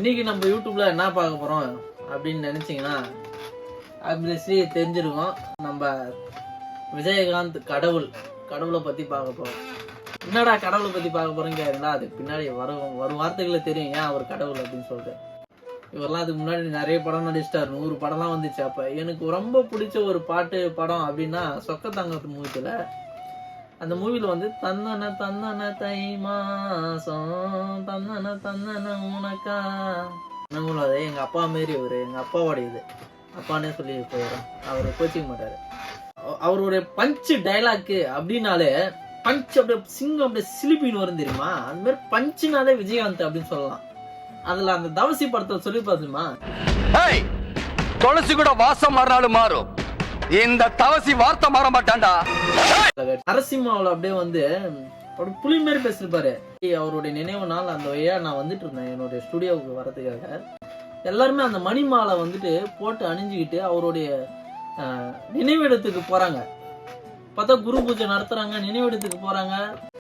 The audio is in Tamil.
இன்னைக்கு நம்ம யூடியூப்ல என்ன பார்க்க போறோம் அப்படின்னு நினைச்சீங்கன்னா ஆப்வியஸ்லி தெரிஞ்சிருக்கும். நம்ம விஜயகாந்த் கடவுளை பத்தி பார்க்க போறோம். என்னடா கடவுளை பத்தி பார்க்க போறோம்னு கேட்டீங்களா, அதுக்கு பின்னாடி வரும் வார்த்தைகளை தெரியும் ஏன் அவர் கடவுள் அப்படின்னு சொல்லிட்டு. இவரெல்லாம் அதுக்கு முன்னாடி நிறைய படம் நடிச்சிட்டாரு, 100 படம்லாம் வந்துச்சு. அப்ப எனக்கு ரொம்ப பிடிச்ச ஒரு படம் அப்படின்னா சொக்க தங்கத்து மூவில, அந்த மூவில வந்து தந்தன தந்தன தை மாசம் தந்தன தந்தன உனக்கா அது எங்க அப்பா மாரி எங்க அப்பாவோட இது அப்பானே சொல்லி போயிடும். அவர் கோச்சிக்க மாட்டாரு. அவருடைய பஞ்ச் டைலாக் அப்படின்னாலே பஞ்ச் அப்படியே சிங்கம் அப்படியே சிலிப்பின்னு வரும் தெரியுமா, அந்த மாதிரி பஞ்சுனாலே விஜயகாந்த் அப்படின்னு சொல்லலாம். அதுல அந்த தவசி படத்தை சொல்லி பாத்துமா, துளசி கூட வாசம் மாறினாலும் மாறும், இந்த தவசி வார்த்தை மாற மாட்டான்டா. நரசிம்மாவில் அப்படியே வந்து ஒரு புலி மாதிரி பேசிருப்பாரு. அவருடைய நினைவு நாள் அந்த வழியா நான் வந்துட்டு இருந்தேன் என்னுடைய ஸ்டுடியோவுக்கு வரதுக்காக. எல்லாருமே அந்த மணிமாலை வந்துட்டு போட்டு அணிஞ்சுக்கிட்டு அவருடைய நினைவிடத்துக்கு போறாங்க. பார்த்தா குரு பூஜை நடத்துறாங்க, நினைவிடத்துக்கு போறாங்க.